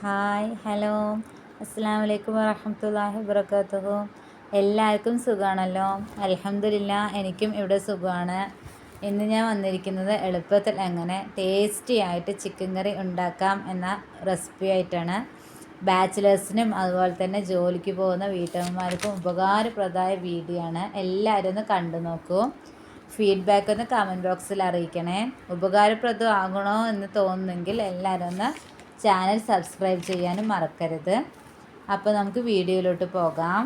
Hi hello അസ്സലാമു അലൈക്കും വറഹ്മത്തുള്ളാഹി വബറകാതുഹു. എല്ലാവർക്കും സുഖമാണല്ലോ? അൽഹംദുലില്ലാ, എനിക്കും ഇവിടെ സുഖമാണ്. ഇന്ന് ഞാൻ വന്നിരിക്കുന്നത് എളുപ്പത്തിൽ എങ്ങനെ ടേസ്റ്റി ആയിട്ട് ചിക്കൻ കറി ഉണ്ടാക്കാം എന്ന റെസിപ്പി ആയിട്ടാണ്. ബാച്ചിലേഴ്സിനും അതുപോലെ തന്നെ ജോലിക്ക് പോകുന്ന വീട്ടമ്മമാർക്കും ഉപകാരപ്രദമായ വീഡിയോ ആണ്. എല്ലാവരും ഒന്ന് കണ്ടു നോക്കൂ. ഫീഡ്ബാക്ക് ഒന്ന് കമൻറ്റ് ബോക്സിൽ അറിയിക്കണേ. ഉപകാരപ്രദമാകണോ എന്ന് തോന്നുന്നെങ്കിൽ എല്ലാവരും ഒന്ന് ചാനൽ സബ്സ്ക്രൈബ് ചെയ്യാനും മറക്കരുത്. അപ്പോൾ നമുക്ക് വീഡിയോയിലോട്ട് പോകാം.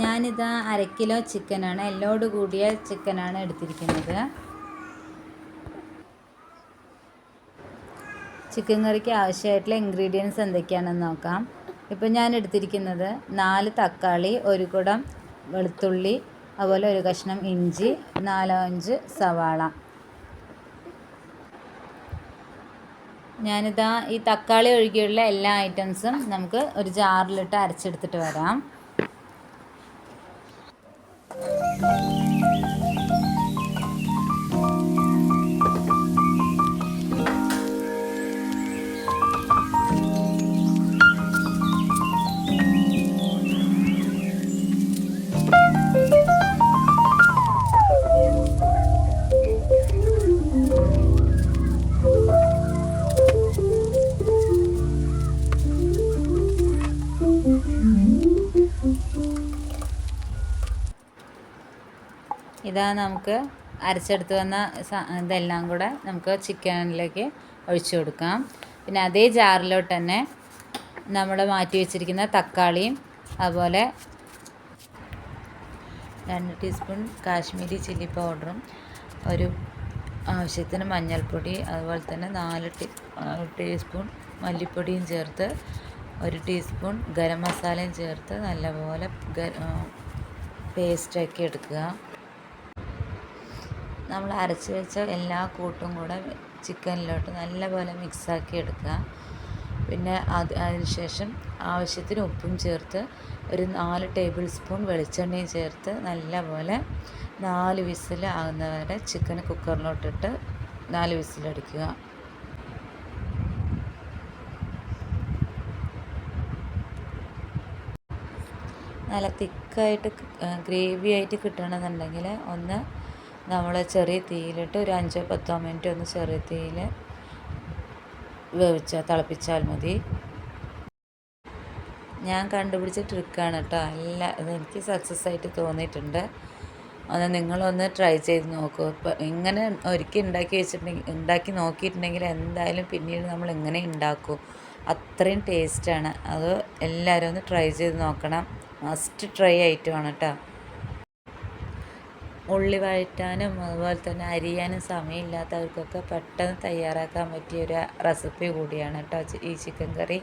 ഞാനിതാ 1/2 കിലോ ചിക്കനാണ്, എല്ലോട് കൂടിയ ചിക്കനാണ് എടുത്തിരിക്കുന്നത്. ചിക്കൻ കറിക്ക് ആവശ്യമായിട്ടുള്ള ഇൻഗ്രീഡിയൻസ് എന്തൊക്കെയാണെന്ന് നോക്കാം. ഇപ്പം ഞാൻ എടുത്തിരിക്കുന്നത് 4 തക്കാളി, 1 കുടം വെളുത്തുള്ളി, അതുപോലെ 1 കഷ്ണം ഇഞ്ചി, 4-5 സവാള. ഞാനിതാ ഈ തക്കാളി ഒഴികെയുള്ള എല്ലാ ഐറ്റംസും നമുക്ക് ഒരു ജാറിലിട്ട് അരച്ചെടുത്തിട്ട് വരാം. ഇതാ നമുക്ക് അരച്ചെടുത്ത് വന്ന ഇതെല്ലാം കൂടെ നമുക്ക് ചിക്കനിലേക്ക് ഒഴിച്ചു കൊടുക്കാം. പിന്നെ അതേ ജാറിലോട്ട് തന്നെ നമ്മൾ മാറ്റി വെച്ചിരിക്കുന്ന തക്കാളിയും അതുപോലെ 2 ടീസ്പൂൺ കാശ്മീരി ചില്ലി പൗഡറും, ഒരു ആവശ്യത്തിന് മഞ്ഞൾപ്പൊടി, അതുപോലെ തന്നെ 4 ടീസ്പൂൺ മല്ലിപ്പൊടിയും ചേർത്ത് 1 ടീസ്പൂൺ ഗരം മസാലയും ചേർത്ത് നല്ലപോലെ പേസ്റ്റാക്കി എടുക്കുക. നമ്മൾ അരച്ച് വെച്ച എല്ലാ കൂട്ടും കൂടെ ചിക്കനിലോട്ട് നല്ലപോലെ മിക്സാക്കി എടുക്കുക. പിന്നെ അതിനുശേഷം ആവശ്യത്തിന് ഉപ്പും ചേർത്ത് ഒരു 4 ടേബിൾ സ്പൂൺ വെളിച്ചെണ്ണയും ചേർത്ത് നല്ലപോലെ 4 വിസിൽ ആകുന്നവരെ ചിക്കൻ കുക്കറിലോട്ടിട്ട് 4 വിസിലടിക്കുക. നല്ല തിക്കായിട്ട് ഗ്രേവി ആയിട്ട് കിട്ടണമെന്നുണ്ടെങ്കിൽ ഒന്ന് നമ്മൾ ചെറിയ തീയിലിട്ട് ഒരു 5-10 മിനിറ്റ് ഒന്ന് ചെറിയ തീയിൽ തിളപ്പിച്ചാൽ മതി. ഞാൻ കണ്ടുപിടിച്ച ട്രിക്കാണ് കേട്ടോ. ഇതെനിക്ക് സക്സസ് ആയിട്ട് തോന്നിയിട്ടുണ്ട്. അത് നിങ്ങളൊന്ന് ട്രൈ ചെയ്ത് നോക്കൂ. ഇപ്പം ഇങ്ങനെ ഒരിക്കൽ ഉണ്ടാക്കി നോക്കിയിട്ടുണ്ടെങ്കിൽ എന്തായാലും പിന്നീട് നമ്മൾ ഇങ്ങനെ ഉണ്ടാക്കും. അത്രയും ടേസ്റ്റാണ്. അത് എല്ലാവരും ഒന്ന് ട്രൈ ചെയ്ത് നോക്കണം. മസ്റ്റ് ട്രൈ ഐറ്റമാണ് കേട്ടോ. ഉള്ളി വഴറ്റാനും അതുപോലെ തന്നെ അരിയാനും സമയമില്ലാത്തവർക്കൊക്കെ പെട്ടെന്ന് തയ്യാറാക്കാൻ പറ്റിയൊരു റെസിപ്പി കൂടിയാണ് കേട്ടോ ഈ ചിക്കൻ കറി.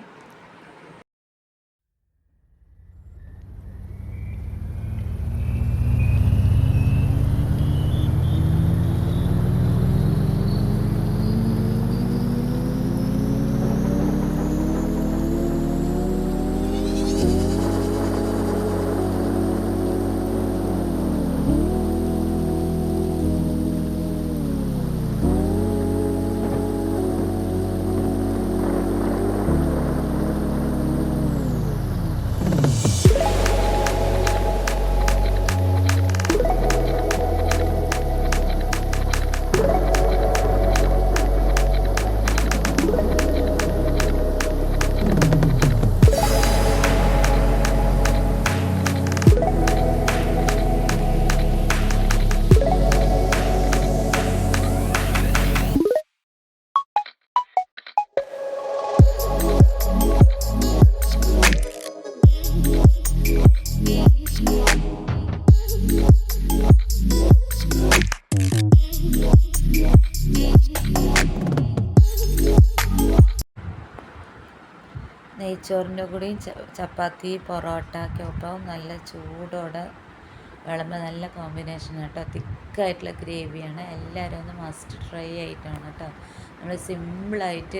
നെയ്ച്ചോറിൻ്റെ കൂടെയും ചപ്പാത്തി പൊറോട്ടയ്ക്കൊപ്പം നല്ല ചൂടോടെ വിളമ്പ് നല്ല കോമ്പിനേഷൻ കേട്ടോ. തിക്കായിട്ടുള്ള ഗ്രേവിയാണ്. എല്ലാവരും ഒന്ന് മസ്റ്റ് ട്രൈ ആയിട്ടാണ് കേട്ടോ. നമ്മൾ സിമ്പിളായിട്ട്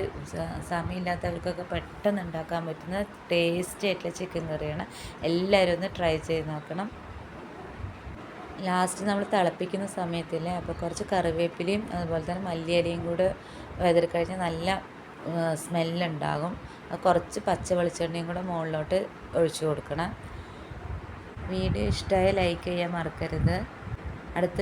സമയമില്ലാത്തവർക്കൊക്കെ പെട്ടെന്ന് ഉണ്ടാക്കാൻ പറ്റുന്ന ടേസ്റ്റി ആയിട്ടുള്ള ചിക്കൻ കറിയാണ്. എല്ലാവരും ഒന്ന് ട്രൈ ചെയ്ത് നോക്കണം. ലാസ്റ്റ് നമ്മൾ തിളപ്പിക്കുന്ന സമയത്തില്ലേ, അപ്പോൾ കുറച്ച് കറിവേപ്പിലയും അതുപോലെ തന്നെ മല്ലിയിലയും കൂടെ വെതറി കഴിഞ്ഞാൽ നല്ല സ്മെല്ലുണ്ടാകും. കുറച്ച് പച്ച വെളിച്ചെണ്ണയും കൂടെ മുകളിലോട്ട് ഒഴിച്ചു കൊടുക്കണം. വീഡിയോ ഇഷ്ടമായ ലൈക്ക് ചെയ്യാൻ മറക്കരുത്. അടുത്ത